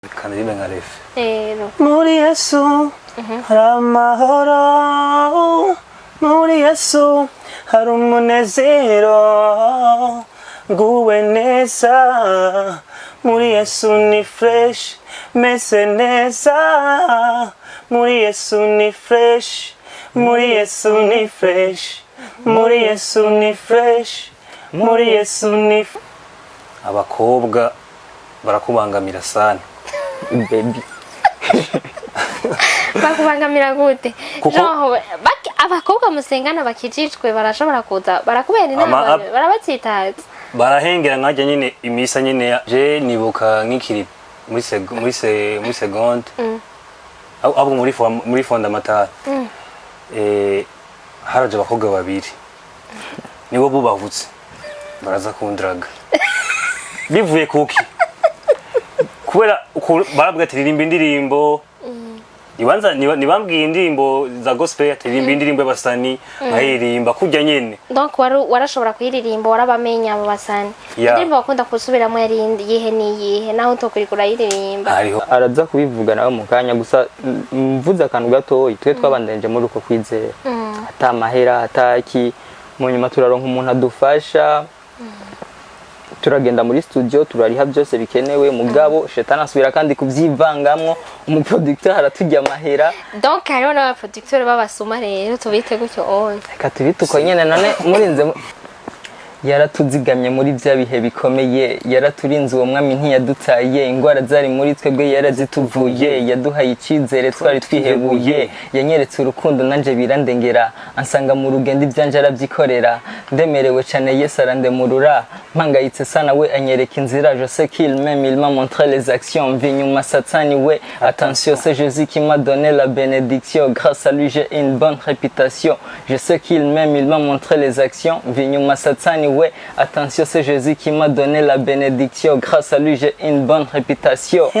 Naririmba nka refe. Muri Yesu hari amahoro, muri Yesu hari umunezero, nguwe neza, muri Yesu ni fresh, meze neza, muri Yesu ni fresh, muri Yesu ni fresh, muri Yesu ni fresh, muri Yesu ni Abakobwa barakubangamira sana. Baby. Bakubangamira gute? Abakobwa musengana bakijijwe barashobora kuza barakubera inama barabatsitaza. Barahengera nkajya nyine imisa nyine je nibuka nk'ikiri muri seconde. Abo muri fondamentale. Haraje abakobwa babiri. Nibo bubahutse. Baraza kundraga. Bivuye kuki? Kubera barabwa tiririmba indirimbo nibambwiye indirimbo za gospel tiririmba indirimbo y'abasani nkayiririmba kujya nyene. Donc warashobora kuyiririmba warabamenya abo basani. Indirimbo bakunda kusubiramo yari yihe niyihe naho utokurikura yiririmba. Araza kubivuga nawe mu kanya gusa mvuze akantu gato twe twabandenje muri uko kwizera. Ata amahera ataki mu nyuma turaronka umuntu adufasha. Turagenda muri studio turariha byose bikenewe mugabo shetani asubira kandi kuvyivangamwo umuproducteur aratujya amahera. Donc hariho n'aba producteur babasuma rero tubite gutyo on. Katubite uko nyene none murinze yaratuzigamye muri bya bihe bikomeye, yaraturinze uwo mwami ntiyadutaye, ingwara zari muri twebwe yarazituvuye, yaduhaye icizere twari twihebuye, yanyeretse urukundo nanje birandengera, ansanga mu rugendo ibyanje arabyikorera, ndemerewe cyane Yesu arandemurura, mpangayitse sana we anyereka inzira, je sais qu'il m'aime, il m'a montré les actions, vinyuma satani we, attention c'est Jésus qui m'a donné la bénédiction, grâce à lui j'ai une bonne réputation, je sais qu'il m'aime, il m'a montré les actions, vinyuma satani ouais, attention c'est Jésus qui m'a donné la bénédiction, grâce à lui j'ai une bonne réputation.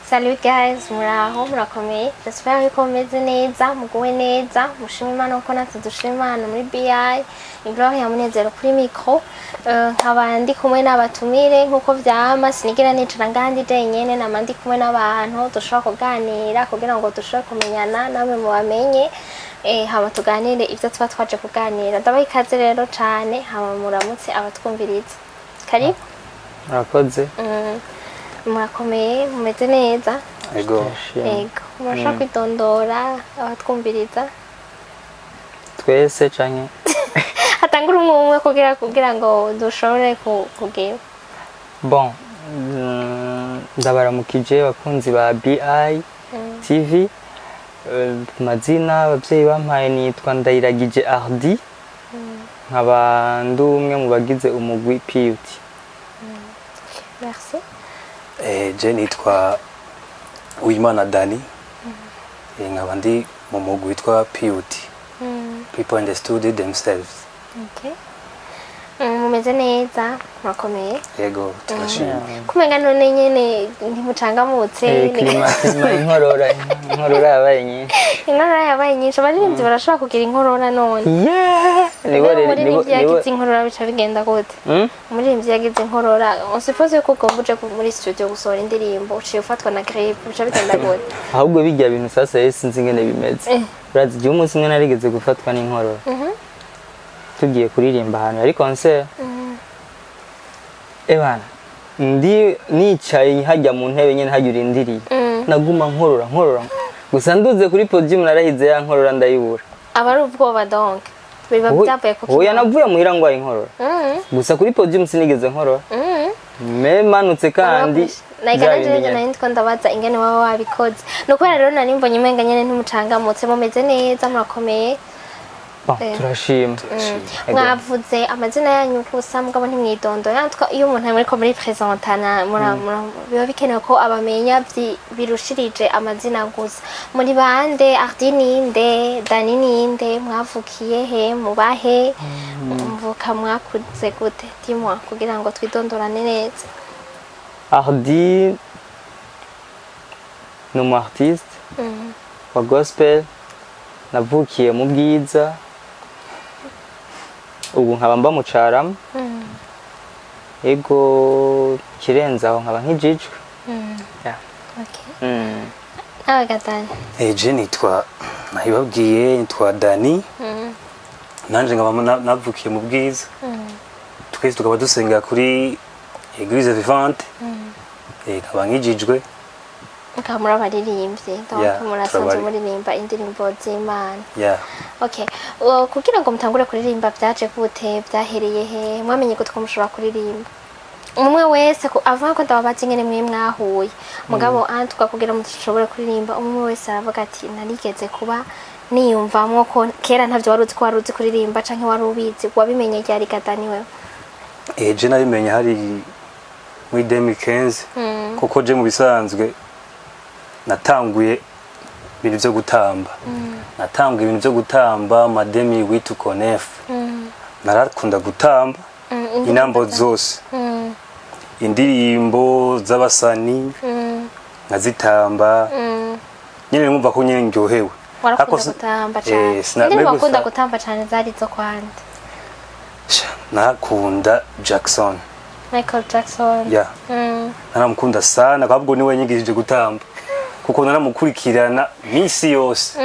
Salut guys, muraho murakomeye. J'espère ko meze neza, muguwe neza, mushima Imana uko natwe dushima Imana muri BI. Ibrahim yamunezero kuri micro. Nkaba ndi kumwe n'abatumire nkuko vyama sinigira nicara ngandi jenyene namandi kumwe n'abantu dushobora kuganira kugira ngo dushobore kumenyana namwe mubamenye. Hama tuganire ivyo tuba twaje kuganira. Ndabaye ikaze rero cane, hama muramutse abatwumviriza. Karibu. Murakoze. Murakomeye mumeze neza. Ego. Murashaka kwitondora abatwumviriza. Twese canke hatangura umwe kugira ngo dushobore kugira. Bon, ndabaramukije bakunzi ba BI TV. Mazina abavyeyi bampaye nitwa Ndayiragije Ardi. Nkaba ndumwe mu bagize umugwi PUT. Merci. Je nitwa Uwimana Dani. Nkaba ndi mu mugwi witwa PUT. People understood themselves. Okay. Mumeze neza, murakomeye. Yego, turashimye. Kumenga none nyene ntimucangamutse. Klima inkorora yabaye nyinshi. Inkorora yabaye nyinshi, abarinzi barashobora kugira inkorora none. Yeah. Nibo yagize inkorora bica bigenda gute? Umuririmbyi yagize inkorora, usipoze ko ugomba muri studio gusohora indirimbo, uciye ufatwa na grippe, bica bigenda gute? Ahubwo bijya bintu sasa yesi nzi ngene bimeze. Urazi igihe umunsi umwe narigeze gufatwa n'inkorora. Tugiye kuririmba ahantu ari concert. Ebana ndi nicaye hajya mu ntebe nyene hajya urindiriye. Naguma nkorora. Gusa nduze kuri podium narahize ya nkorora ndayibura. Abari ubwoba donc. Biba byabaye kuki. Oya navuye muhira ngwaye inkorora. Gusa kuri podium sinigeze nkorora. Manutse kandi nagerageje nandiko ndabaza ingene waba wabikoze. Nuko rero nari mbonye imenga nyene ntimucangamutse mumeze neza murakomeye. Turashima. Mwavuze amazina yanyu gusa mugabo ntimwidondo yantwa iyo umuntu ari muri presentana biba bikenewe ko abamenya birushirije amazina gusa. Muri bande Ardi ninde, Dani ninde, mwavukiye he, mubahe, mvuka mwakuze gute? Dis-moi kugira ngo twidondorane neza. Ardi ni umu artiste wa gospel navukiye mu Bwiza ubu nkaba mba mu Carama ego kirenze aho nkaba nkijijwe yeah. Okay. Nawe gatani je nitwa nahibabwiye nitwa Dani nanje nkaba navukiye mu Bwiza twese tukaba dusenga kuri Église Vivante nkaba nkijijwe mukaba muri abaririmbyi donc murasanzwe muririmba indirimbo z'Imana. Okay, kugira ngo mutangure kuririmba byaje gute, byahereye he, mwamenye gute ko mushobora kuririmba? Umwe wese avuga ko ndababazi nyene mwe mwahuye mugabo antwa kugira mushobore kuririmba umwe wese aravuga ati narigeze kuba niyumvamwo ko kera ntavyo waruzi ko waruzi kuririmba canke warubizi wabimenye ryari gatani wewe? Je nabimenye hari muri 2015 kuko je mu bisanzwe natanguye ibintu byo gutamba natanguye ibintu byo gutamba mademi witu konef narakunda gutamba inambo zose indirimbo z'abasani nkazitamba nyine numva ko nyine ndyohewe warakunda gutamba cyane ndirimbo wakunda gutamba cyane zari zo kwande nakunda Jackson Michael Jackson naramukunda sana kabwo niwe nyigishije gutamba kuko naramukurikirana misi yose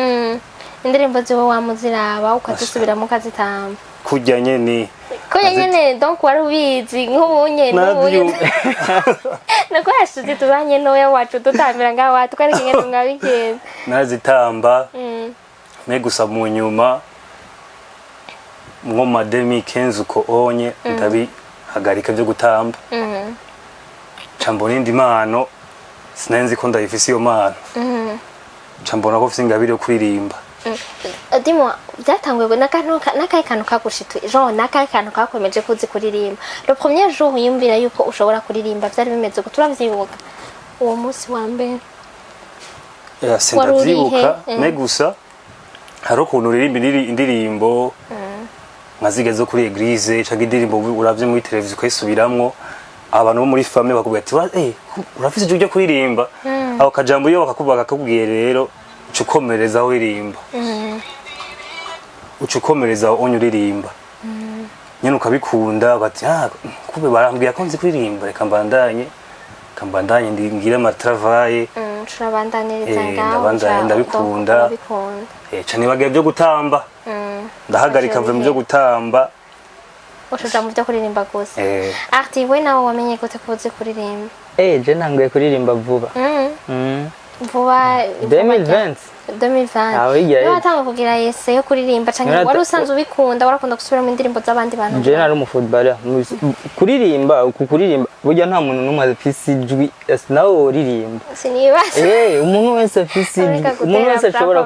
indirimbo ziwe wamuziraba ukazisubiramo ukazitamba kujya nyene donc wari ubizi nk'ubunye nako yashize tubanye noya wacu tutambira ngaho watwareka ingene mwabigenza nazitamba me gusa mu nyuma nko mademi kenzo ko onye ndabi hagarika byo gutamba cambo nindi mano sinenzi ko ndayifise iyo mano cambo nako fise ingabire yo kuririmba Dimo byatanguye n'akahe kantu kagushitwe genre n'akahe kantu kakomeje kuzi kuririmba le premier jour yumvira yuko ushobora kuririmba byari bimeze ko turavyibuka uwo munsi wa mbere sindavyibuka me gusa hari ukuntu uririmba indirimbo nkazigeze kuri Église cyangwa indirimbo uravye muri televiziyo ukayisubiramwo abantu bo muri famille bakubwira ati urafise ijwi ryo kuririmba aho kajambo iyo bakakubwiye rero ucukomereza uririmba ucukomereza uririmba nyene ukabikunda bati kube barambwiye ko nzi kuririmba reka mbandanye ngira amatravaye turabandaniriza ngaho ndabikunda cyane bagiye byo gutamba ndahagarika mve mu byo gutamba ushoja mu byo kuririmba gusa arti we nawe wamenye gute ko uzi kuririmba je nanguye kuririmba vuba vuba 2020 niba watanga kugira yese yo kuririmba canke wari usanzwe ubikunda warakunda gusubira mu ndirimbo z'abandi bantu je nari umufootballer kuririmba burya nta muntu n'umwe afise ijwi nawe uririmba sinibaza umuntu wese afise ijwi umuntu wese ashobora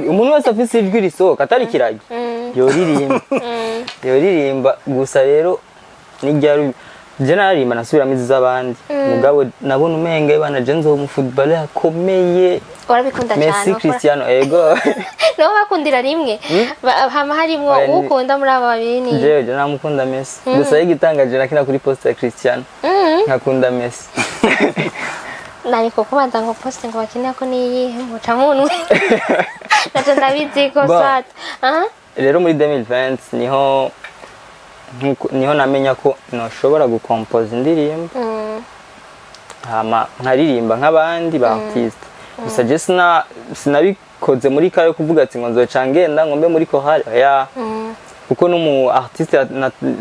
umuntu wese afise ijwi risohoka atari kiragi yoririmba gusa rero n'iryari je naririmba nasubiramo iz'abandi mugabo nabona umenga bana je nzo umufootballer akomeye warabikunda cyane Messi Cristiano ego no bakundira rimwe hama harimo ukunda muri aba babiri ni je namukunda Messi gusa yigitangaje nakina kuri poste ya Cristiano nkakunda Messi nari ko kubanza ngo poste ngo bakinira ko niyihe muca munwe naje ndabizi ko swat rero muri 2020 niho namenya ko noshobora gukompoza indirimbo hama nkaririmba nk'abandi ba artiste gusa je sinabikoze muri kayo kuvuga ati ngo nzoca ngenda ngombe muri chorale kuko n'umu artiste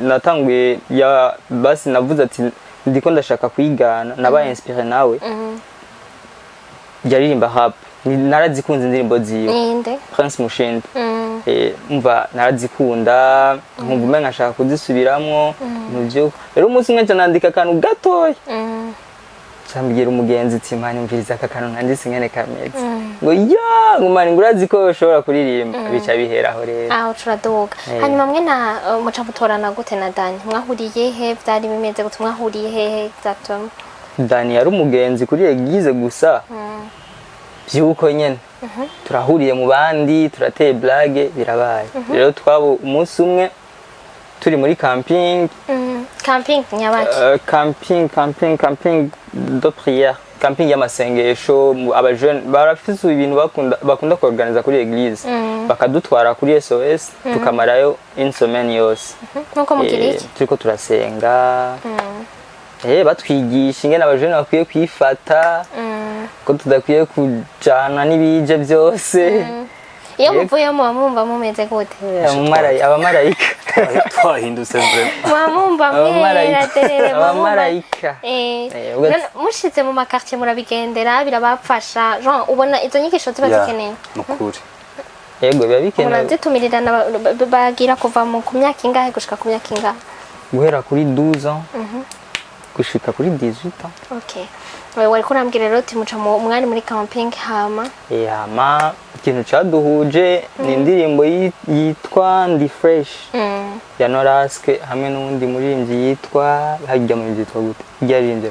natanguye basi navuze ati ndiko ndashaka kwigana nabaye inspiré nawe yaririmba rap narazikunze indirimbo ziyo Prince Mushindi umva narazikunda nkumva umenga nshaka kuzisubiramwo muvyo rero umunsi umwe nandika akantu gatoya cyambwira umugenzi ati mani mviriza aka kantu nandise ngene kameze ngo ngumani ngurazi ko ushobora kuririmba bica biheraho rero turadoga hanyuma mwe na muca mutorana gute na Dani mwahuriye he byari bimeze gute mwahuriye he exactement Dani yari umugenzi kuri Église gusa byuko nyene turahuriye mu bandi turateye blague birabaye rero twabo umunsi umwe turi muri camping camping nyabaki camping de prière camping y'amasengesho abajene barafise ibintu bakunda kuorganiza kuri eglise bakadutwara kuri SOS tukamarayo une semaine yose nkuko mugira iki turiko turasenga batwigisha ingene abajene bakwiye kwifata ko tudakwiye kujana n'ibije byose iyo muvuye mu bamumva mumeze gute abamarayika twahindutse vraiment mumva mwera abamarayika mushize mu makartier murabigendera birabafasha Jean ubona izo nyigisho ziba zikeneye nukuri yego biba bikenewe murazitumirira bagira kuva mu ku myaka ingahe gushika ku myaka ingahe guhera kuri 12 ans gushika kuri 18 ans okay wari kurambwira rero uti muca umwari muri camping hama ikintu caduhuje ni indirimbo yitwa Ndi Fresh ya Noraske hamwe n'undi muririmbyi yitwa hajya mu yitwa gute ryaririmbye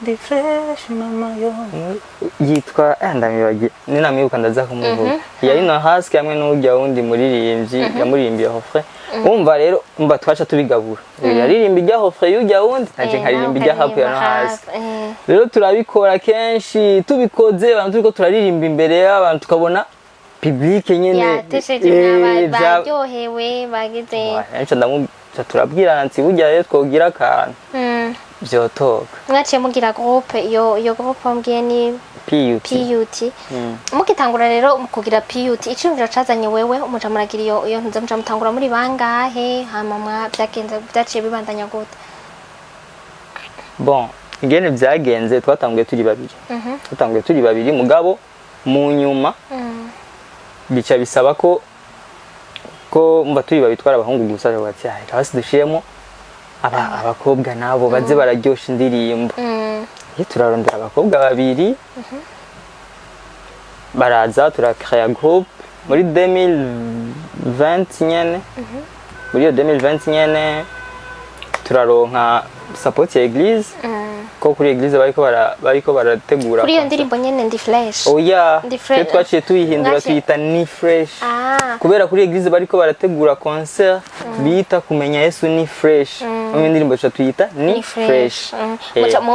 Ndi Fresh mama yo yitwa ndamibagiye ninamwibuka ndaza kumuvuga yari Noraske hamwe n'ujya wundi muririmbyi yamurimbiye hofre umva rero umva twacha tubigabura yaririmba ijya hofre y'ujya wundi naje nkaririmba ijya hapo ya Noraske rero turabikora kenshi tubikoze abantu turiko turaririmba imbere y'abantu tukabona public nyene baryohewe bagize ndamuca turabwirana nti burya rero twogira akantu byotoka mwaciye mugira groupe iyo groupe mbwiye ni PUT mukitangura rero mukugira PUT icumviro cazanye wewe umuja muragira iyo ntuze muja mutangura muri bangahe hama byaciye bibandanya gute bon ingene byagenze twatanguye turi babiri mugabo mu nyuma bica bisaba ko mba turi babitwara abahungu gusa bati hasi dushiremo abakobwa nabo baze bararyosha indirimbo turarondera abakobwa babiri baraza turakaya groupe muri 2020 nyene muri 2020 nyene turaronka support ya eglise ko kuri eglise bariko barategura kuri iyo ndirimbo nyene Ndi Fresh twe twaciye tuyihindura tuyita Ni Fresh kubera kuri eglise bariko barategura concert bita kumenya Yesu Ni Fresh mu ndirimbo tuyita Ni Fresh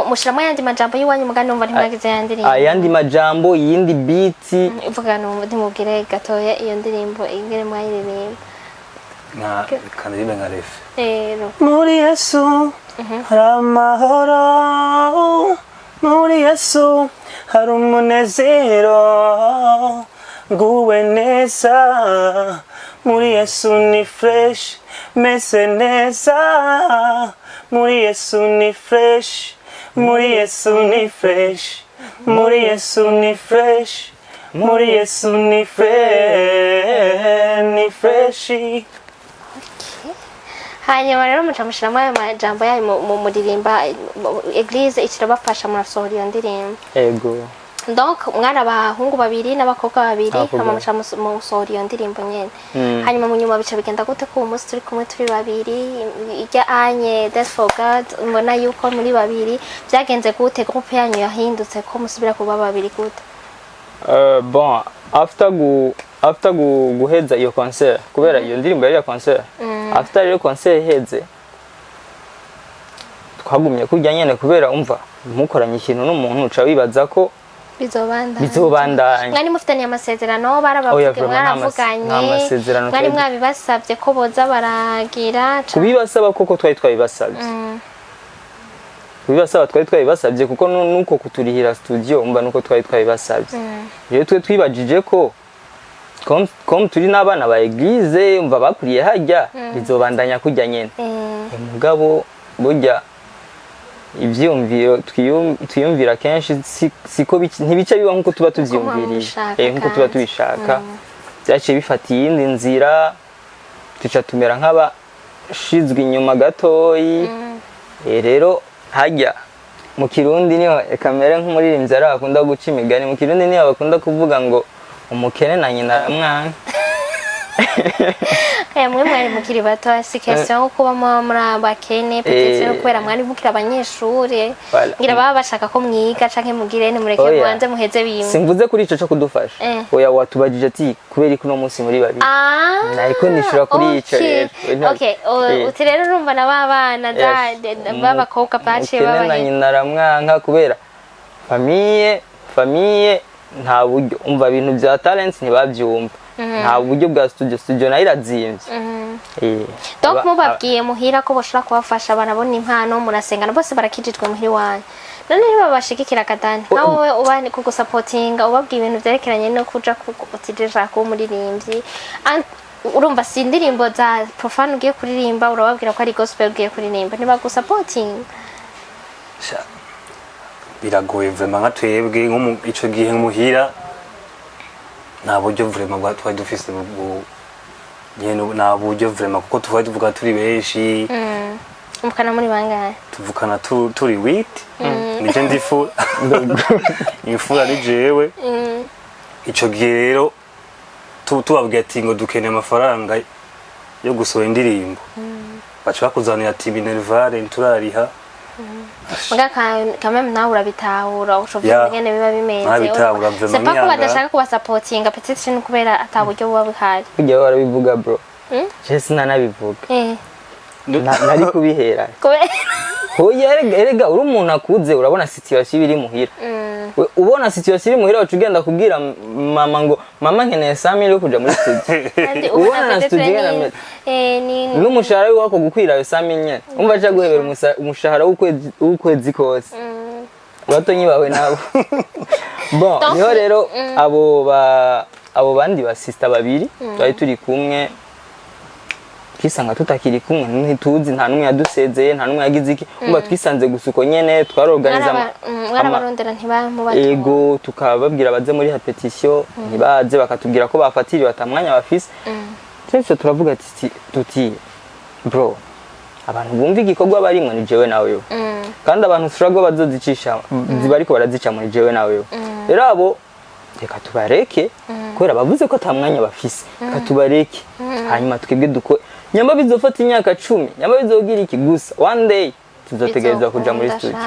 mushiramo yandi majambo yiwanyu mugani umva ntimwagize yandirimbo ayandi majambo yindi beat ivuga no ndimubwire gatoya iyo ndirimbo ingere mwayiririmba kanaririmba nka ref muri Yesu hari amahoro muri Yesu hari umunezero nguwe neza muri Yesu ni fresh mese neza muri Yesu ni fresh muri Yesu ni fresh muri Yesu ni fresh muri Yesu ni fresh hanyuma rero muca mushiramo ayo majambo yayo mu muririmba eglise ikirabafasha murasohora iyo ndirimbo ego donc mwana abahungu babiri n'abakobwa babiri hama muca musohora iyo ndirimbo nyene hanyuma mu nyuma bica bigenda gute ko umunsi turi kumwe turi babiri ijya anye Death for God mbona yuko muri babiri byagenze gute groupe yanyu yahindutse ko musubira kuba babiri gute bon after guheza iyo concert kubera iyo ndirimbo yari ya concert after iyo concert iheze twagumye kujya nyene kubera umva mukoranye ikintu n'umuntu uca wibaza ko bizobandanya mwari mufitanye amasezerano barabavuga mwaravuganye mwari mwabibasabye ko boza baragira kubibasaba koko twari twabibasabye kubibasaba twari twabibasabye kuko nuko kuturihira studio umva nuko twari twabibasabye rero twe twibajije ko comme turi n'abana ba eglise umva bakuriye hajya bizobandanya kujya nyene mugabo burya ivyumviro twiyumvira kenshi siko ntibica biba nkuko tuba tuvyumviriye nkuko tuba tubishaka byaciye bifata iyindi nzira tuca tumera nk'abashizwe inyuma gatoyi rero hajya mu kirundi niho kamere nk'umuririmbyi ari akunda guca imigani mu kirundi niho bakunda kuvuga ngo umukene na nyina aramwana mwe mwari mukiri bato si question yo kuba muri abakene petite no kubera mwari mukiri abanyeshuri ngira baba bashaka ko mwiga canke mugire ni mureke mwanze muheze bimwe simvuze kuri ico cyo kudufasha oya watubajije ati kubera iko munsi muri babiri nariko nishura kuri ico rero okay uti rero urumva na babana b'abakobwa baciye babaye naramwanka kubera famille nta buryo umva ibintu bya talents ntibavyumva nta buryo bwa studio nayo irazimvye donc mubabwiye muhira ko boshobora kubafasha barabona impano murasengana bose barakijijwe muhiri wanyu none ntibabashigikira kadani nawe ubani kugusapotinga ubabwiye ibintu vyerekeranye no kuja utijeje ko umuririmbyi urumva si indirimbo za profane ugiye kuririmba urababwira ko ari gospel ugiye kuririmba ntibagusapotinga biragoye vraiment nka twebwe nko ico gihe muhira nta buryo vraiment bwa twari dufise nta buryo vraiment kuko tuvuga tuvuga turi benshi mukana muri bangahe tuvukana turi 8 nije ndifu imfura ni jewe ico gihe rero tubabwiye ati ngo dukeneye amafaranga yo gusohora indirimbo baca bakuzanira ati Minervare nturariha Mga kameme nawe urabitahura ushobora ngene biba bimeze c'est pas ko badashaka kubasupportinga peut-être ni kubera ataburyo buba buhari kujya barabivuga bro je sinanabivuga nari kubihera hoya erega uri umuntu akuze urabona situation iri muhira ubona situation iri muhira ucugenda kubwira mama ngo mama nkeneye 100,000 yo kuja muri studio ubona studio na n'umushahara wako gukwira 100,000 umva aje guhebera umushahara w'ukwezi kose batonyi bawe nabo bon niho rero abo bandi ba sister babiri bari turi kumwe twisanga tutakiri kumwe ntituzi nta numwe yadusezeye nta numwe yagize iki umva twisanze gusuko nyene twarorganiza mwarabarondera ntibamubato ego tukababwira baze muri repetition ntibaze bakatubwira ko bafatiriwe atamwanya bafise twese turavuga ati tuti bro abantu bumva igikorwa barimwe ni jewe nawe kandi abantu struggle bazozicisha zibariko barazica muri jewe nawe rero abo reka tubareke kubera bavuze ko atamwanya bafise reka tubareke hanyuma twebwe duko nyamba bizofata imyaka 10 nyamba bizogira iki gusa one day tuzotegereza kuja muri studio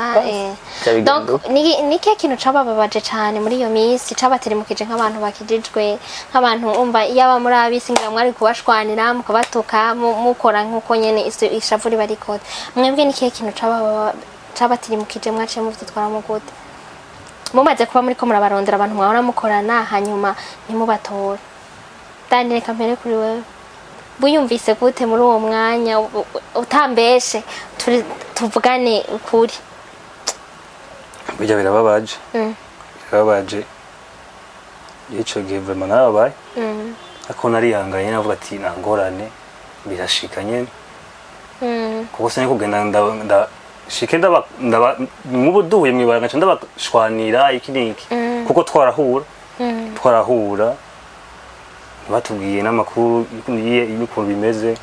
donc nike kintu cabababaje cyane muri iyo minsi cabaterimukije nk'abantu bakijijwe nk'abantu umva yaba muri abisingira mwari kubashwanira mukabatuka mukora nkuko nyene ishavuri barikote mwebwe nike kintu cabaterimukije mwaciye mu vyitwara mu gute mumaze kuba muri ko murabarondera abantu mwahora mukorana hanyuma ntimubatora Daniel Kamere kuri wewe buyumvise gute muri uwo mwanya utambeshe tuvugane ukuri bijya birababaje birababaje ico gihe vraiment nabaye ako narihanganye navuga ati nangorane birashika nyene kuko sene kugenda shike ndaba mubuduye mwibara ngaca ndabashwanira iki niki kuko twarahura batubwiye n'amakuru y'ukuntu bimeze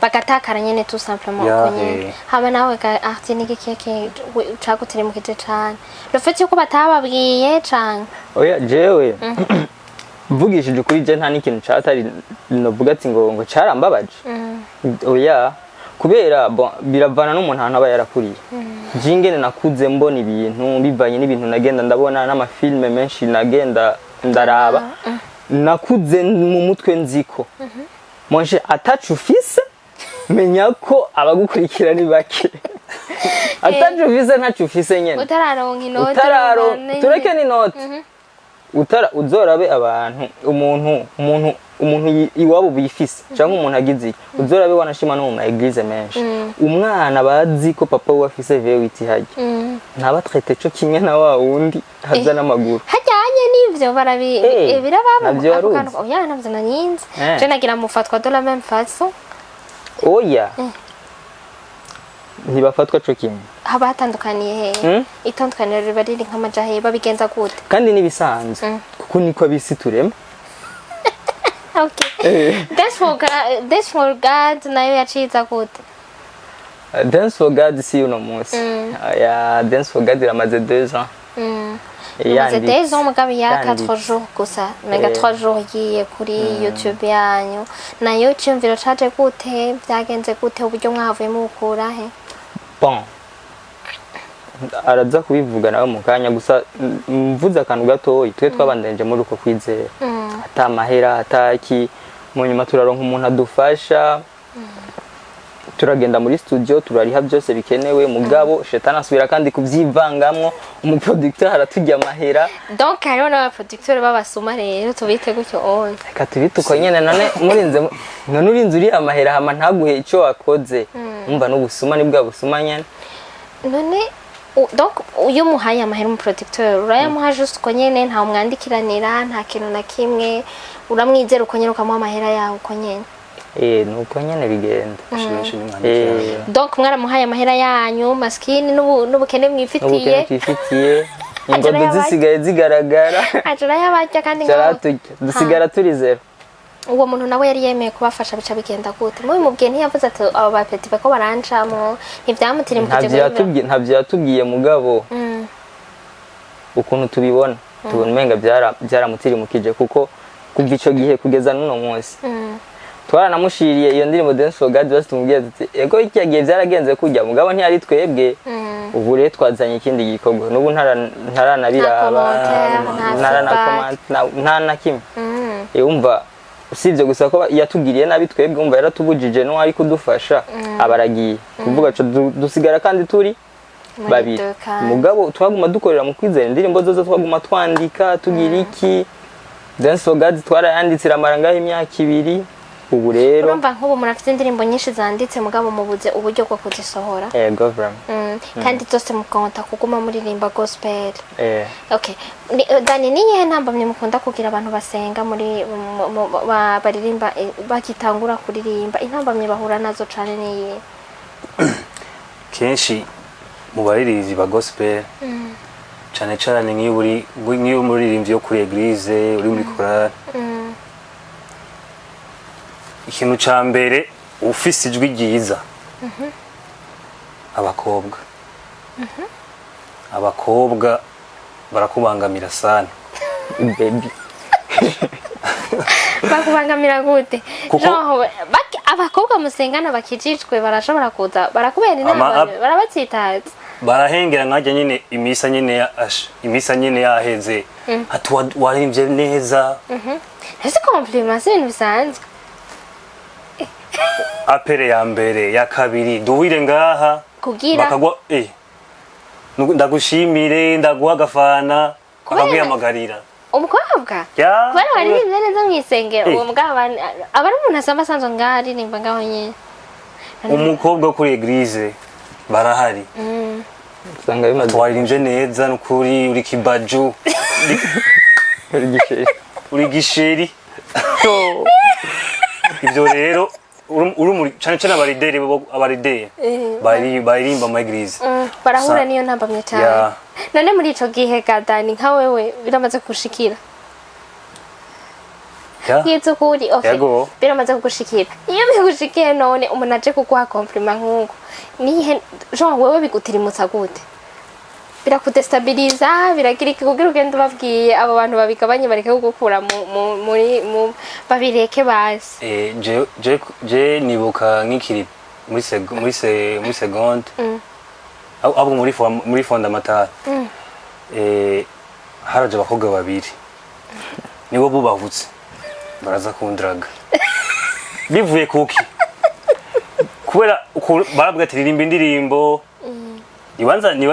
bagatakara nyene tout simplement konye haba nawe ati niki keke ucaguterimukije cyane rufite yuko batababwiye cyane oya jewe mvugishije ukuri je nta n'ikintu catari novuga ati ngo carambabaje oya kubera biravana n'umuntu ahantu aba yarakuriye jingene nakuze mbona ibintu bivanye n'ibintu nagenda ndabona n'amafilme menshi nagenda ndaraba nakuze mu mutwe nziko monje atacu ufise menya ko abagukurikira ni bake atacu ufise ntacu ufise nyene utararonka inoti tureke ni noti uzorabe abantu umuntu iwabo bifise cyangwa umuntu agize uzorabe wanashima no mu eglise menshi umwana bazi ko papa we afise V8 haje ntabatrete cyo kimwe na wa wundi haza n'amaguru hajyanye n'ivyo barabi birababa oya navyo nanyinze je nagira mufatwa de la même façon oya ntibafatwa cyo kimwe haba hatandukaniye he itandukaniro riba riri nk'amajahe babigenza gute kandi nibisanzwe kuko niko bisi turema okay that's for God nayo yaciza gute Dance for God si uno munsi ya Dance for God iramaze 2 ans Umaze Yanditse. des ans mugabo ya 4 Yanditse. jours gusa mega 3 jours yiye kuri YouTube yanyu nayo cyumviro caje gute byagenze gute uburyo mwavuye mukura he Bon. Araza kubivuga nawe mu kanya gusa mvuze akantu gatoyi twe twabandanije muri uko kwizera ata mahera ataki mu nyuma turaronka umuntu adufasha turagenda muri studio turariha byose bikenewe mugabo shetani asubira kandi kubyivangamwo umuproducteur aratujya amahera donc hariho n'abaproducteur babasuma rero tubite gutyo on reka tubite uko nyene none urinze uri amahera hama ntaguhe ico wakoze umva n'ubusuma ni bwa busuma nyene none donc uyu muhaye amahera umuproducteur urayamuha juste uko nyene nta umwandikiranira nta kintu na kimwe uramwizera uko nyene ukamuha amahera yawe uko nyene nuko nyene bigenda donc mwaramuhaye amahera yanyu maskini n'ubukene mwifitiye ingodo zisigaye zigaragara ajura yabajya kandi dusigara turi zero uwo muntu nawe yari yemeye kubafasha bica bigenda gute mubimubwiye ntiyavuze ati abo bapeti bako barancamo ntivyamutirimukije ntabyo yatubwiye mugabo ukuntu tubibona tubona umenga byaramutirimukije kuko kuva ico gihe kugeza n'uno munsi twaranamushiriye iyo ndirimbo Dance for God basi tumubwiye tuti ego iki gihe byaragenze kujya mugabo ntiyari twebwe ubu rero twazanye ikindi gikorwa n'ubu ntaranabiraba nta na kimwe umva usibye gusa ko yatugiriye nabi twebwe umva yaratubujije no ari kudufasha abaragiye kuvuga cyo dusigara kandi turi babiri mugabo twaguma dukorera mu kwizera indirimbo zozo twaguma twandika tugira iki Dance for God twarayanditse amarangaho imyaka 2 ubu rero urumva nk'ubu murafite indirimbo nyinshi zanditse mugabo mubuze uburyo bwo kuzisohora government kandi zose mukonta kuguma muririmba gospel okay Dani niyihe ntambamye mukunda kugira abantu basenga muri baririmba bakitangura kuririmba intambamye bahura nazo cane niyihe kenshi mu baririmbyi ba gospel cane cane nk'iyo muririmbyi yo kuri eglise uri muri chorale ikintu ca mbere ufise ijwi ryiza abakobwa barakubangamira sana baby bakubangamira gute abakobwa musengana bakijijwe barashobora kuza barakubera inama barabatsitaza barahengera nkajya nyine imisa nyine yaheze ati waririmbye neza ese compliment c'est ibintu bisanzwe apere ya mbere ya kabiri duwire ngaha kugira bakagwa ndagushimire ndaguha agafana akagwihamagarira umukobwa kubera waririmbye neza mw'isengero uwo mugabo aba ari umuntu asamba asanzwe ngaho aririmba ngaho nyine umukobwa kuri eglise barahari usanga bimaze waririmbye neza n'ukuri uri kibaju uri gisheri ibyo rero urumuri cyane cyane abarideri baririmba mu eglise barahura niyo ntambamye cyane none muri ico gihe Dani nka wewe biramaze kugushikira Yitso kuri okay biramaze kugushikira iyo bigushikiye none umuntu aje kuguha compliment nk'uko nihe genre wewe bigutirimutsa gute birakudestabiliza biragira kugira ugende ubabwiye abo bantu babigabanye bareke kugukura muri babireke basi je nibuka nk'ikiri muri seconde abo muri fondamentale haraje abakobwa babiri nibo bubahutse baraza kundraga bivuye kuki kubera barabwira ati ririmba indirimbo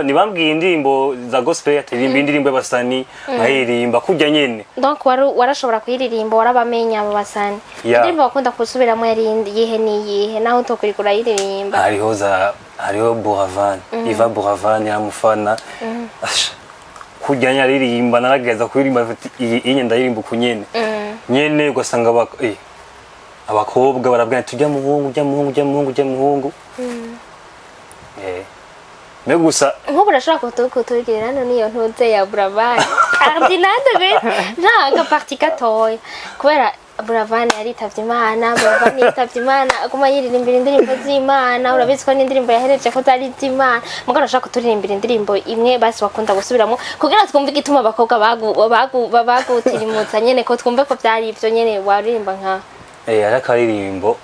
nibambwiye indirimbo za gospel yatiririmba indirimbo y'abasani bayirimba kujya nyene donc warashobora kuyiririmba warabamenya abo basani indirimbo bakunda kusubiramo yari yihe niyihe naho utokurikura yiririmba hariho Buravan Yvan Buravan yaramufana kujya nyaririmba narageza kuririmba iyi ndayirimba kunyene nyene ugasanga abakobwa barabwira tujya muhungu Megusa nko burashaka kutugirira hano niyo ntuze ya Buravan Ardinade nanga parti gatoya kubera Buravan yaritavye Imana, Buravan yitavye Imana, aguma yiririmbira indirimbo z'Imana, urabizi ko n'indirimbo yahereje ko zari z'Imana, mugabo nashaka kuturirimbira indirimbo imwe basi wakunda gusubiramo kugira twumve igituma abakobwa bagutirimutsa nyene ko twumve ko byari ivyo nyene waririmba nka arakaririmbo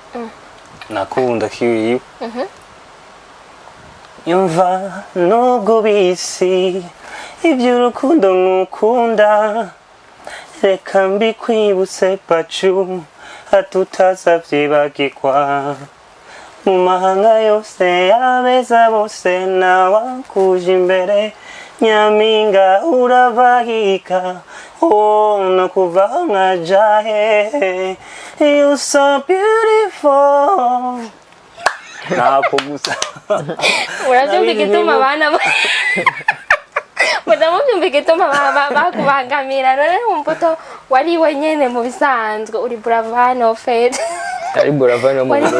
nakunda kiwiwe yumva nubwo bisi iby'urukundo nkukunda reka mbikwibutse pacu hatutazavyibagirwa mu mahanga yose abeza bose nawakuje imbere nyaminga urabahika no kuvaho nkaja he you so beautiful nako gusa uravyumva igituma abana mudamuvyumva igituma bakubangamira none wumva wari wenyene mu bisanzwe uri Buravan ofete ari Buravan wo mu Burundi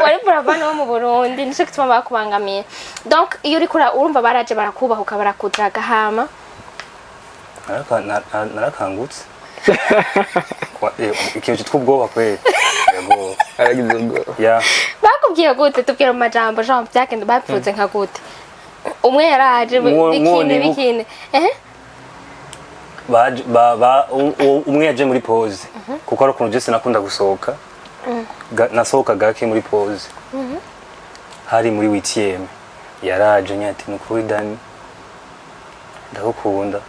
wari Buravan wo mu Burundi nico gituma bakubangamiye donc iyo uri urumva baraje barakubahuka barakudraga hama narakangutse ikintu cyitwa ubwoba kweli yego aragize ubwoba bakubwiye gute tubwira mu majambo Jean byagenda bapfuze nka gute umwe yaraje bikine umwe yaje muri pause kuko ari ukuntu Jesse nakunda gusohoka nasohoka gake muri pause hari muri 8e yaraje nyati nukuri Dani ndagukunda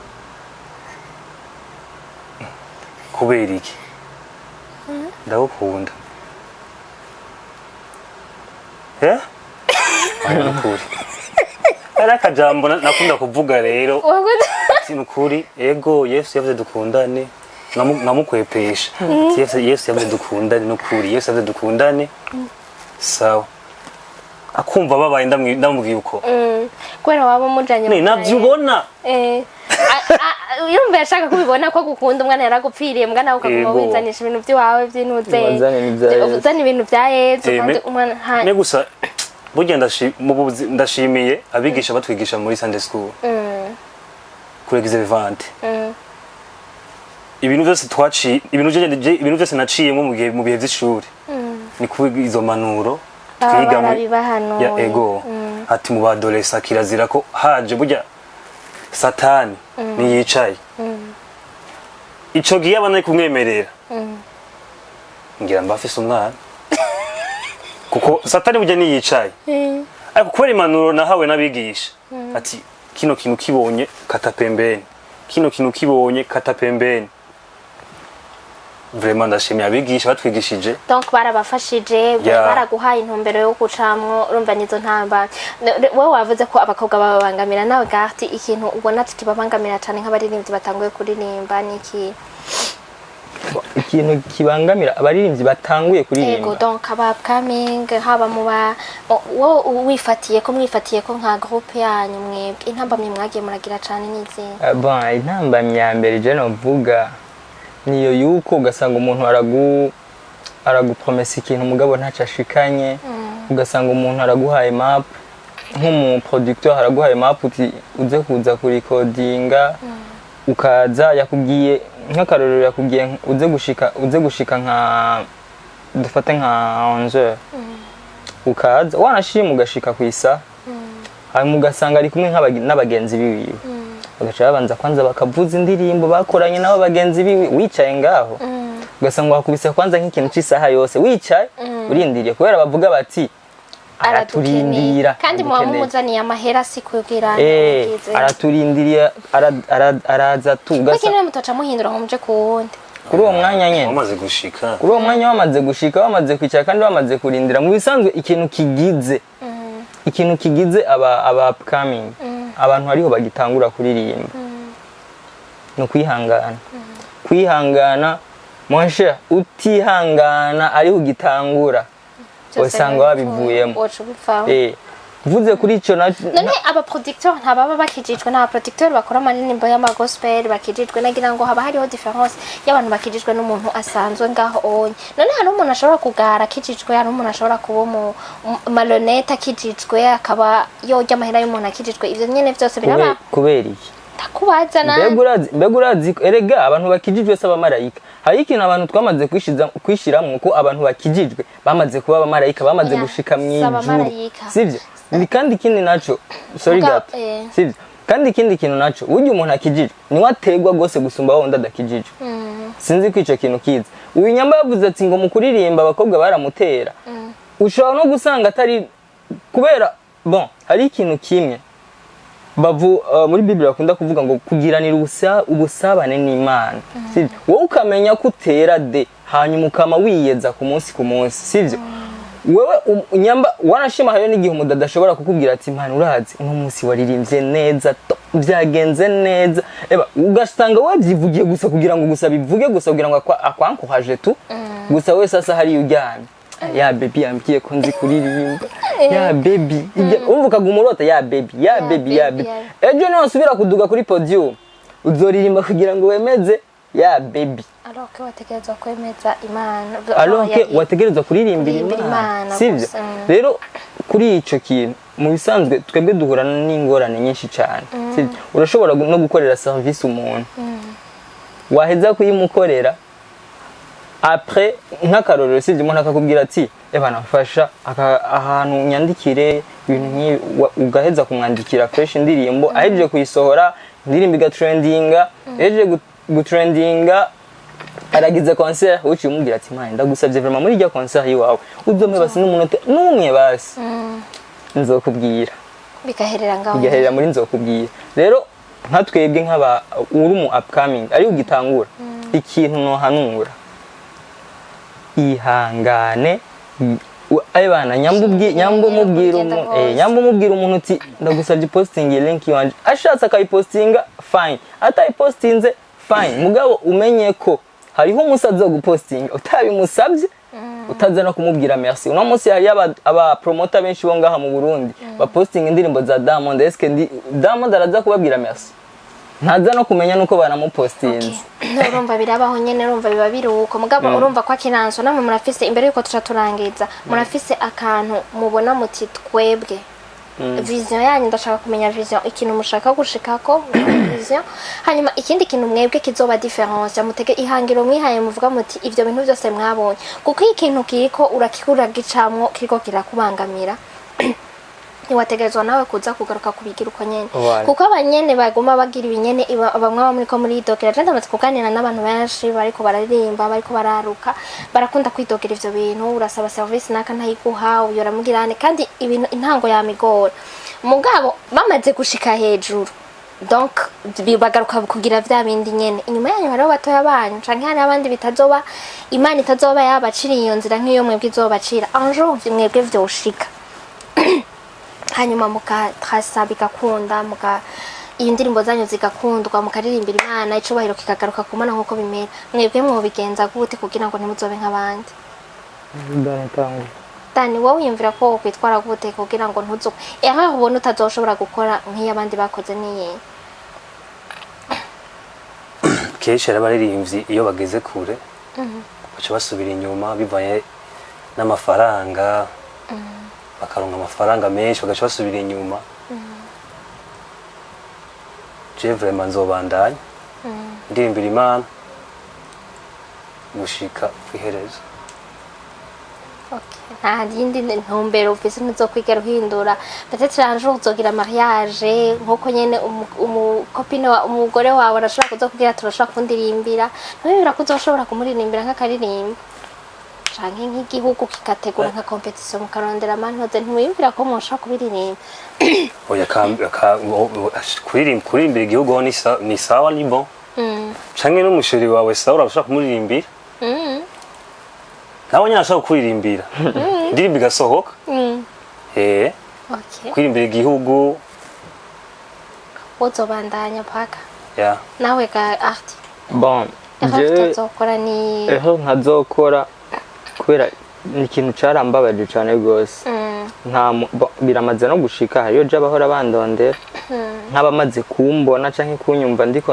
kubera iki ndagukunda nukuri ari akajambo nakunda kuvuga rero ati nukuri ego Yesu yavuze dukundane namukwepesha Yesu yavuze dukundane nukuri Yesu yavuze dukundane sawa akumva babaye ndamubwiye uko kwera waba mujanye navyo ubona yumva yashaka kubibona ko gukunda umwana yaragupfiriye mbwa nawe ukaguma wizanisha ibintu by'iwawe by'intuze uzana ibintu bya Yesu kandi umwana ne gusa burya ndashimiye abigisha batwigisha muri Sunday school kuri Exevante ibintu byose twaciye ibintu byose naciyemo mu bihe by'ishuri ni kuri izo manuro twiga muri ya ego ati mu badolesa kirazira ko haje burya Satani niyicaye ico gihe abana kumwemerera ngira mbafise umwana kuko Satani burya niyicaye ariko kubera impanuro nahawe n'abigisha ati kino kintu kibonye kata pembeni kino kintu kibonye kata pembeni vraiment ndashimye abigisha batwigishije donc barabafashije baraguhaye intumbero yo gucamwo urumva nizo ntamba wowe wavuze ko abakobwa babangamira nawe gati ikintu ubona ati babangamira cyane nk'abaririmbyi batanguye kuririmba niki ikintu kibangamira abaririmbyi batanguye kuririmba yego donc abapcoming haba mu wowe mwifatiye ko nka groupe yanyu mwebwe intambamye mwagiye muragira cyane n'izi bon intambamye ya mbere je no mvuga niyo yuko ugasanga umuntu aragupromesa ikintu mugabo ntaca ashikanye ugasanga umuntu araguhaye map nk'umu producteur araguhaye map uti uze kuza kuri recordinga ukaza yakubwiye nk'akarorero yakubwiye uze gushika nka dufate nka 11h ukaza wanashima ugashika ku isa hanyuma ugasanga ari kumwe n'abagenzi biwiwe bagaca babanza kwanza bakavuza indirimbo bakoranye nabo bagenzi biwe wicaye ngaho ugasanga wakubise kwanza nk'ikintu cy'isaha yose wicaye urindiriye kubera bavuga bati araturindira kandi muba mumuzaniye amahera si kugira araturindiriye araza tuga kuko niwe mutoca muhindura ngo muje ku wundi kuri uwo mwanya nyene wamaze gushika kuri uwo mwanya wamaze gushika wamaze kwicara kandi wamaze kurindira mu bisanzwe ikintu kigize aba upcoming abantu hariho bagitangura kuririmba no kwihangana monshe utihangana ariho ugitangura usanga wabivuyemo vuze kuri ico none aba producteur ntababa bakijijwe na producteur bakora amanimbo y'amagospel bakijijwe nagira ngo haba hariho difference y'abantu bakijijwe n'umuntu asanzwe ngaho onye none hari umuntu ashobora kugara akijijwe hari umuntu ashobora kuba mu maloneta akijijwe akaba yojya amahera y'umuntu akijijwe ivyo nyene byose biraba kubera iki ndakubaza na mbega urazi erega abantu bakijijwe s'abamarayika hari ikintu abantu twamaze kwishiramwo ko abantu bakijijwe bamaze kuba abamarayika bamaze gushika mw'ijuru sivyo ni kandi ikindi naco sorry gato sivyo kandi ikindi kintu naco burya umuntu akijijwe niwe ategwa gose gusumba wundi adakijijwe sinzi ko ico kintu kiza uyu nyamba yavuze ati ngo mu kuririmba abakobwa baramutera ushobora no gusanga atari kubera bon hari ikintu kimwe bavu muri Bibiliya bakunda kuvuga ngo kugiranira ubusabane n'Imana sivyo wowe ukamenya ko utera de hanyuma ukama wiyeza ku munsi sivyo wewe nyamba wanashima hayo n'igihe umudada ashobora kukubwira ati Imana urazi uno munsi waririmbye neza byagenze neza eba ugasanga wabyivugiye gusa kugira ngo gusa bivuge gusa kugira ngo akwankuhaje tu gusa we sasa hari ujyanye ya baby yambwiye ko nzi kuririmba ya baby umvuka gumurota ya baby ejo no subira kuduga kuri podium uzoririmba kugira ngo wemeze ya baby alors wategereza kwemeza Imana alors wategereza kuririmbira Imana sivyo rero kuri ico kintu mu bisanzwe twebwe duhura n'ingorane nyinshi cyane sivyo urashobora no gukorera service umuntu waheza kuyimukorera après nk'akarorero sivyo umuntu akakubwira ati eba nafasha ahantu nyandikire ibintu ugaheza kumwandikira fresh indirimbo aheje kuyisohora indirimbo igatrendinga eje gutrendinga aragize concert uci umubwira ati manje ndagusabye vraiment muri rya concert yiwawe udome basi n'umunota n'umwe basi nzokubwira bigaherera muri nzokubwira rero nka twebwe nk'aba uri mu upcoming ari ugitangura ikintu no hanura ihangane ayibana nyambo mubwira umuntu uti ndagusabye posting link yanje ashatse akayipostinga fine atayipostinze fine mugabo umenye ko hariho umusaza wo gupostinga utabimusabye utaza no kumubwira merci uno munsi hari aba promoter benshi bo ngaha mu Burundi bapostinga indirimbo za Diamond eske Diamond araza kubabwira merci ntaza no kumenya nuko banamupostinze urumva birabaho nyene urumva biba biruko mugabo urumva kwa kinanso namwe murafise imbere yuko turangiza murafise akantu mubona muti twebwe vision yanyu ndashaka kumenya vision ikintu mushaka gushikako vision hanyuma ikindi kintu mwebwe kizoba difference mutege ihangiro mwihaye muvuga muti ivyo bintu byose mwabonye kuko ikintu kiriko urakikura gicamwo kiriko kirakubangamira niwategerezwa nawe kuza kugaruka kubigira uko nyene kuko abanyene baguma bagira ibinyene bamwe muri ko muri idokera kandi amaze kuganira n'abantu benshi bariko bararirimba bariko bararuka barakunda kwidokera ivyo bintu urasaba service naka ntayiguha uyoramugirane kandi ibintu intango yamigora mugabo bamaze gushika hejuru donc bagaruka kugira vya bindi nyene inyuma yanyu hariho batoya banyu canke hari abandi bitazoba Imana itazoba yabaciriye iyo nzira nk'iyo mwebwe izobacira un jour mwebwe vyoshika hanyuma mukatrasa bigakunda iyo ndirimbo zanyu zigakundwa mukaririmbira Imana icubahiro kikagaruka kumana nkuko bimera mwebwe mwobigenza gute kugira ngo ntimuzobe nk'abandi Dani wowe yumvira ko kwitwara gute kugira ngo ntuzo aha ubona utazoshobora gukora nk'iyabandi bakoze niye kenshi abaririmbyi iyo bageze kure baca basubira inyuma bivanye n'amafaranga bakaronka amafaranga menshi bagaca basubira inyuma je vraiment nzobandanya ndirimbira Imana gushika kwihereza nta yindi ntumbero ufise ntuzokwigera uhindura peut-être un jour uzogira mariage nkuko nyene umukopine umugore wawe arashobora kuzokubwira turashobora kundirimbira ntibibira ko uzoshobora kumuririmbira nk'akaririmbo canke nk'igihugu kikategura nka competition mukarondera amantoze ntiwiyumvira ko mushobora kubiririmba oya kuririmbira igihugu ni sawa ni bon canke n'umusheri wawe sawa urashobora kumuririmbira nawe nyine ashaka kuririmbira indirimbo igasohoka kuririmbira igihugu uzobandanya paka ya nawe ga art bon je nkazokora kubera ni ikintu carambabaje cane gose biramaze no gushika hariyo je abahora bandondera nk'abamaze kumbona canke kunyumva ndiko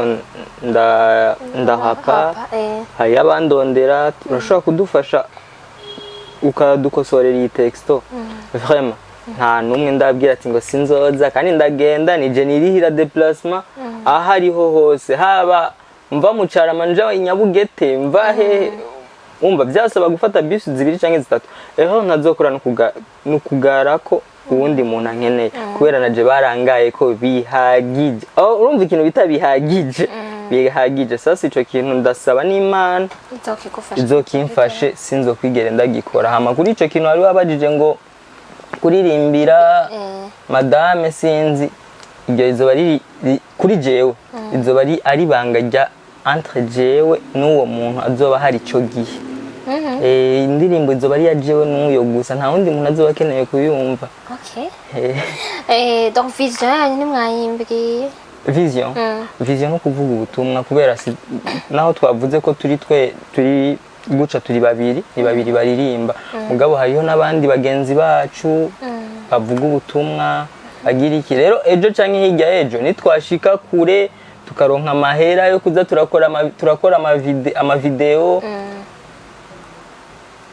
ndahapa hariyo abandondera urashobora kudufasha ukadukosorera iyi texto vraiment nta numwe ndabwira ati ngo sinzoza kandi ndagenda nije nirihira déplacement ahariho hose haba mva mu Carama nja inyabugete mva he umva byasaba gufata bus 2 canke 3 eho ntazokora no kugara ko uwundi muntu ankeneye kubera naje barangaye ko bihagije urumva ikintu bita bihagije sasa ico kintu ndasaba n'Imana izokimfashe sinzokwigere ndagikora hama kuri ico kintu ari wabajije ngo kuririmbira madame sinzi ibyo izoba kuri jewe izoba ari banga rya entre jewe n'uwo muntu azoba hari ico gihe indirimbo izoba ari ya jewe n'uyo gusa nta wundi muntu azoba akeneye kuyumva. Donc vision yanyu nimwayimbwiye vision no kuvuga ubutumwa kubera naho twavuze ko turi guca turi babiri baririmba mugabo hariho n'abandi bagenzi bacu bavuga ubutumwa agira iki rero ejo canke hirya ejo nitwashika kure tukaronka amahera yo kuza turakora amavideo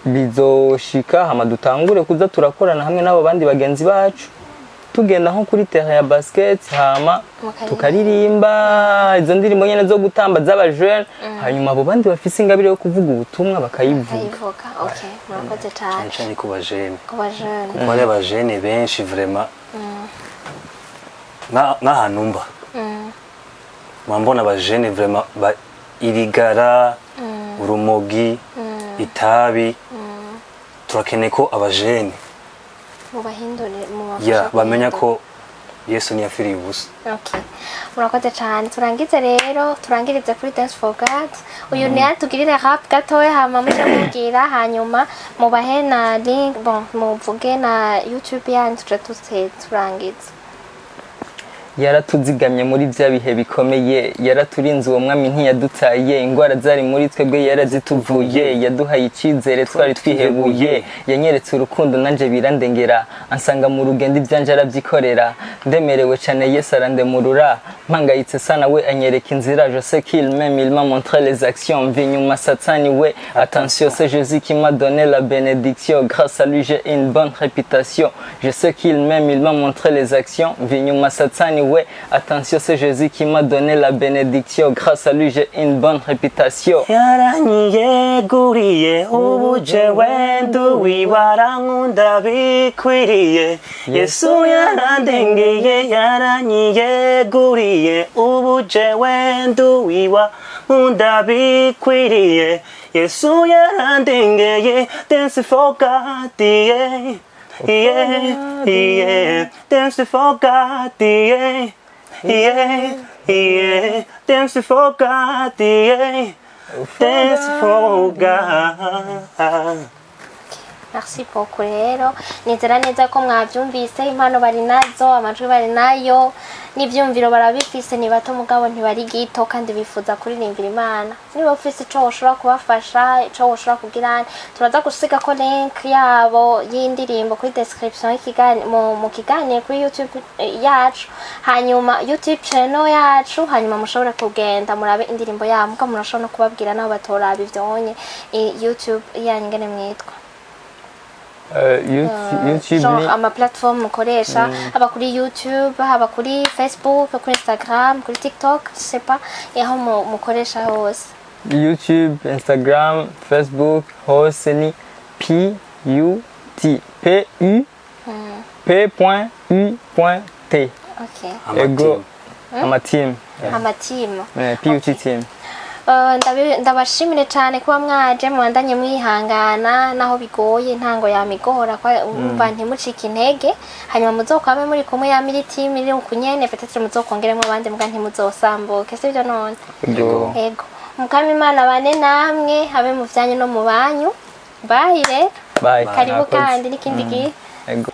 bizoshika hama dutangure kuza turakorana hamwe n'abo bandi bagenzi bacu tugenda nko kuri terrain ya basket hama tukaririmba izo ndirimbo nyene zo gutamba z'aba jeune hanyuma abo bandi bafise ingabire yo kuvuga ubutumwa bakayivuga. Okay, murakoze cyane. Cyane ku bajene. Kuko ari abajene benshi vraiment n'ahanumba mbona abajene vraiment irigara urumogi itabi turakeneye ko abajene mubahindure bamenya ko Yesu ntiyapfiriye ubusa. Okay, murakoze cyane. Turangirize kuri Dance for God. Uyu ni atugirire rap gatoya hama muje mubwira hanyuma mubahe na link muvuge na YouTube yanyu turangize. yaratuzigamye muri bya bihe bikomeye yaraturinze uwo mwami ntiyadutaye ingwara zari muri twebwe yarazituvuye yaduhaye icizere twari twihebuye yanyeretse urukundo nanje birandengera ansanga mu rugendo ibyanje arabyikorera ndemerewe cyane Yesu arandemurura mpangayitse sana we anyereka inzira je sais qu'il m'aime il m'a montré les actions vinyuma satani we attention c'est Jésus qui m'a donné la bénédiction grâce à lui j'ai une bonne réputation je sais qu'il m'aime il m'a montré les actions vinyuma satani ouais, attention, c'est Jésus qui m'a donné la bénédiction. Grâce à lui, j'ai une bonne réputation. Yaranyiye guriye ubuje wendu wiwarankunda bikwiriye Yesu yarandengeye yaranyiye guriye ubuje wendu wiwarankunda bikwiriye Yesu yarandengeye dance for God yeah. Yeah, yeah, dance for God, yeah, yeah, yeah, dance for God, yeah, dance for God. Merci beaucoup rero nizera neza ko mwabyumvise impano bari nazo amajwi bari nayo n'ibyumviro barabifise ni bato mugabo ntibari gito kandi bifuza kuririmbira Imana niba ufise ico woshobora kubafasha ico woshobora kugira turaza gusiga ko link yabo y'indirimbo kuri description y'ikiganiro mu kiganiro kuri YouTube yacu hanyuma YouTube channel yacu hanyuma mushobora kugenda murabe indirimbo yabo muka murashobora no kubabwira nabo batoraba ivyonye YouTube yanyu ngene mwitwa YouTube genre ama platform mukoresha haba kuri YouTube haba kuri Facebook kuri Instagram kuri TikTok je sais pas yaho mukoresha hose YouTube Instagram Facebook hose ni PUT P.U.T okay ego ama team PUT team ndabashimire cyane kuba mwaje mwandanye mwihangana naho bigoye ntango yamigora kwa umva ntimucike intege hanyuma muzokwame muri kumwe ya miri team iri kunyene peut-être muzokongeremo abandi muga ntimuzosambuke sivyo none ego mukama Imana bane namwe habe mu vyanyu no mu banyu bye rero bye karibu kandi n'ikindi gihe ego